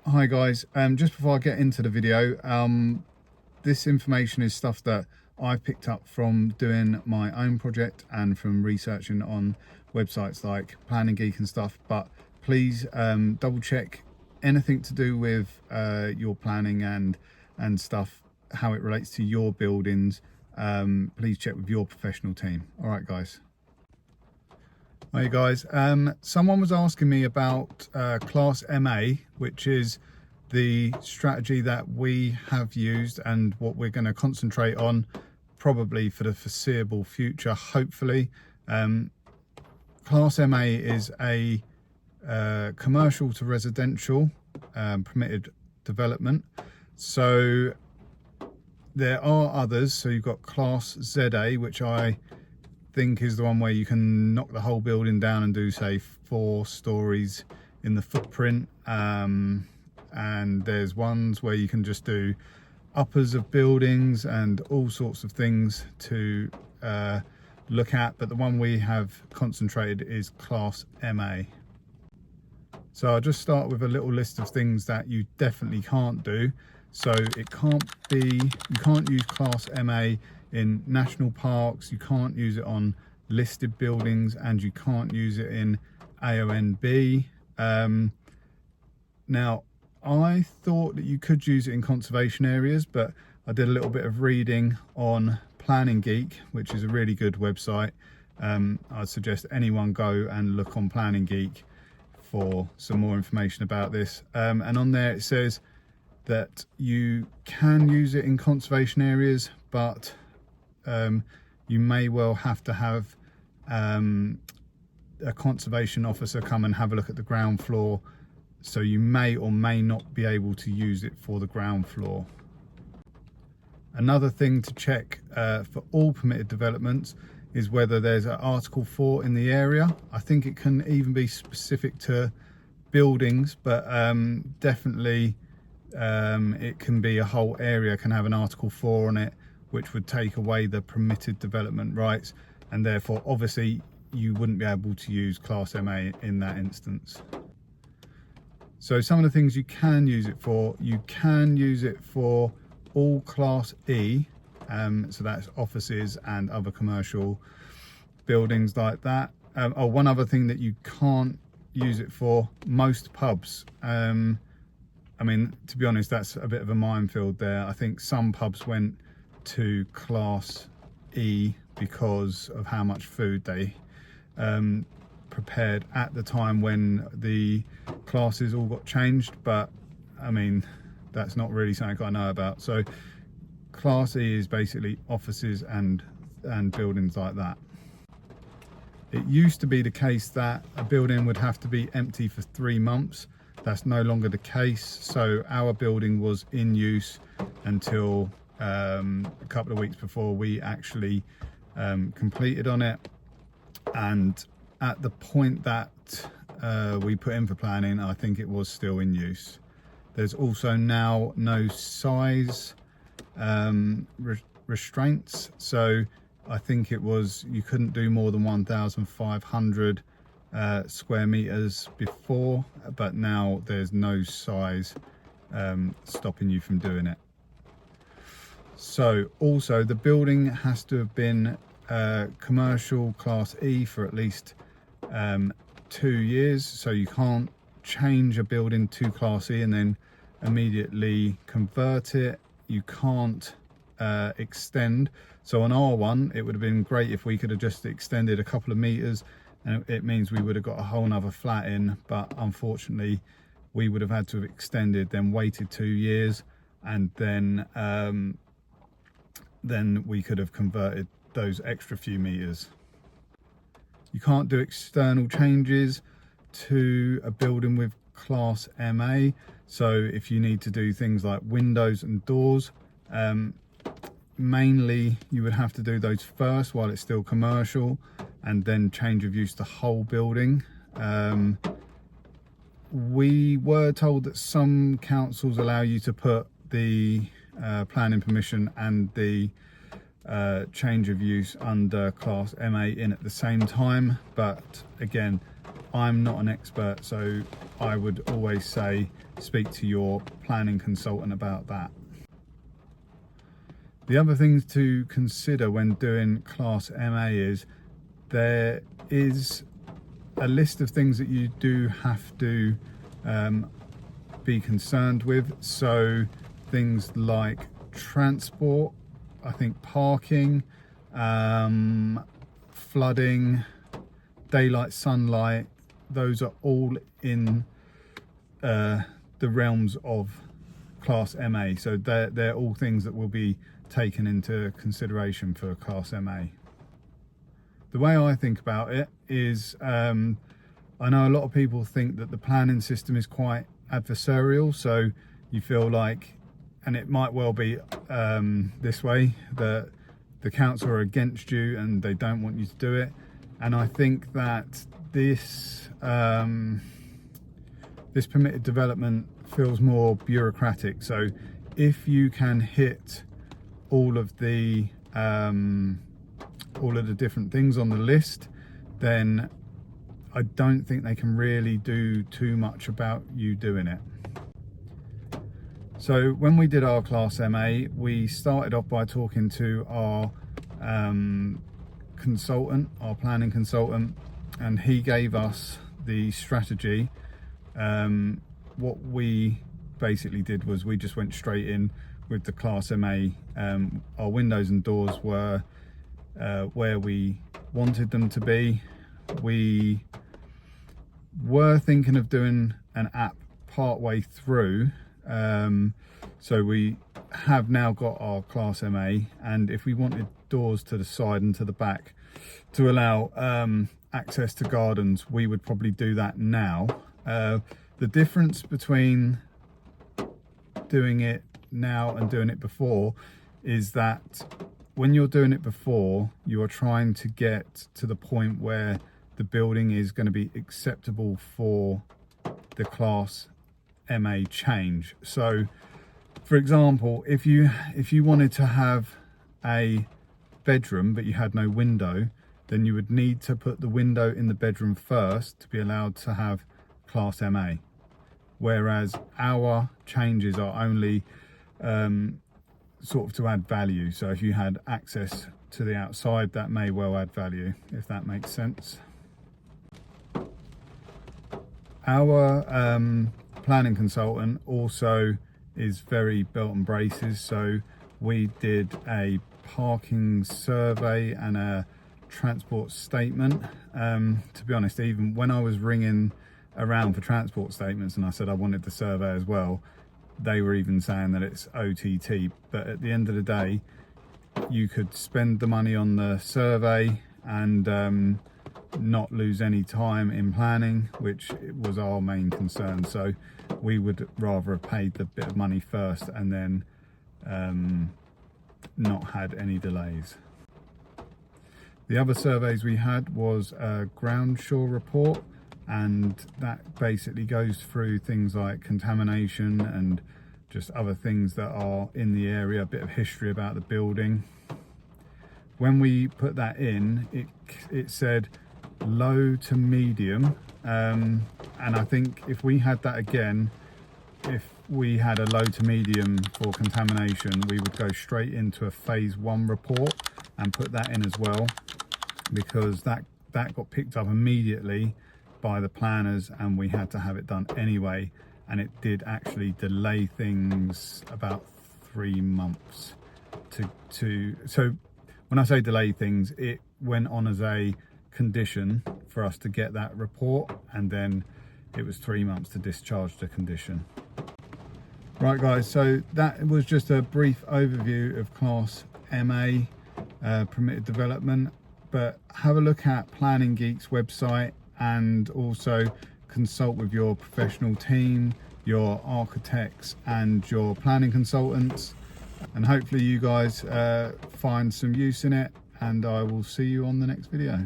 Hi guys, just before I get into the video, this information is stuff that I picked up from doing my own project and from researching on websites like Planning Geek and stuff, but please double check anything to do with your planning and stuff, how it relates to your buildings. Please check with your professional team. All right guys. Hi guys, someone was asking me about Class MA, which is the strategy that we have used and what we're going to concentrate on probably for the foreseeable future, hopefully. Class MA is a commercial to residential permitted development. So there are others, so you've got Class ZA, which I think is the one where you can knock the whole building down and do, say, 4 stories in the footprint, and there's ones where you can just do uppers of buildings and all sorts of things to look at, but the one we have concentrated is Class MA. So I'll just start with a little list of things that you definitely can't do. So you can't use Class MA in national parks, you can't use it on listed buildings, and you can't use it in AONB. Now, I thought that you could use it in conservation areas, but I did a little bit of reading on Planning Geek, which is a really good website. I'd suggest anyone go and look on Planning Geek for some more information about this. And on there it says that you can use it in conservation areas, but you may well have to have a conservation officer come and have a look at the ground floor, so you may or may not be able to use it for the ground floor. Another thing to check for all permitted developments is whether there's an Article 4 in the area. I think it can even be specific to buildings, but definitely it can be a whole area can have an Article 4 on it, which would take away the permitted development rights, and therefore obviously you wouldn't be able to use Class MA in that instance. So some of the things you can use it for, you can use it for all Class E, so that's offices and other commercial buildings like that. One other thing that you can't use it for, most pubs. I mean, to be honest, that's a bit of a minefield there. I think some pubs went to Class E because of how much food they prepared at the time when the classes all got changed, but I mean, that's not really something I know about. So Class E is basically offices and buildings like that. It used to be the case that a building would have to be empty for 3 months. That's no longer the case. So our building was in use until a couple of weeks before we actually completed on it, and at the point that we put in for planning, I think it was still in use. There's also now no size restraints, so I think it was you couldn't do more than 1,500 square meters before, but now there's no size stopping you from doing it. So also the building has to have been commercial Class E for at least 2 years, so you can't change a building to Class E and then immediately convert it. You can't extend. So on R1 it would have been great if we could have just extended a couple of meters, and it means we would have got a whole nother flat in, but unfortunately we would have had to have extended, then waited 2 years, and then we could have converted those extra few meters. You can't do external changes to a building with Class MA. So if you need to do things like windows and doors, mainly you would have to do those first while it's still commercial, and then change of use the whole building. we were told that some councils allow you to put the planning permission and the change of use under Class MA in at the same time, but again, I'm not an expert, so I would always say speak to your planning consultant about that. The other things to consider when doing Class MA is there is a list of things that you do have to be concerned with. So things like transport, I think parking, flooding, daylight, sunlight, those are all in the realms of Class MA. So they're all things that will be taken into consideration for Class MA. The way I think about it is, I know a lot of people think that the planning system is quite adversarial, so you feel like, and it might well be this way, that the council are against you and they don't want you to do it. And I think that this this permitted development feels more bureaucratic. So if you can hit all of the different things on the list, then I don't think they can really do too much about you doing it. So when we did our Class MA, we started off by talking to our consultant, our planning consultant, and he gave us the strategy. What we basically did was we just went straight in with the Class MA. Our windows and doors were where we wanted them to be. We were thinking of doing an app part way through, so we have now got our Class MA, and if we wanted doors to the side and to the back to allow access to gardens, we would probably do that now. The difference between doing it now and doing it before is that when you're doing it before, you are trying to get to the point where the building is going to be acceptable for the Class MA change. So for example, if you wanted to have a bedroom but you had no window, then you would need to put the window in the bedroom first to be allowed to have Class MA, whereas our changes are only sort of to add value. So if you had access to the outside, that may well add value, if that makes sense. Our planning consultant also is very belt and braces, so we did a parking survey and a transport statement. To be honest, even when I was ringing around for transport statements and I said I wanted the survey as well, they were even saying that it's OTT. But at the end of the day, you could spend the money on the survey and not lose any time in planning, which was our main concern. So we would rather have paid the bit of money first and then not had any delays. The other surveys we had was a ground shore report, and that basically goes through things like contamination and just other things that are in the area, a bit of history about the building. When we put that in, it said low to medium, and I think if we had that again, if we had a low to medium for contamination, we would go straight into a phase 1 report and put that in as well, because that got picked up immediately by the planners and we had to have it done anyway, and it did actually delay things about 3 months so when I say delay things, it went on as a condition for us to get that report, and then it was 3 months to discharge the condition. Right guys, so that was just a brief overview of Class MA permitted development, but have a look at Planning Geek's website and also consult with your professional team, your architects and your planning consultants, and hopefully you guys find some use in it, and I will see you on the next video.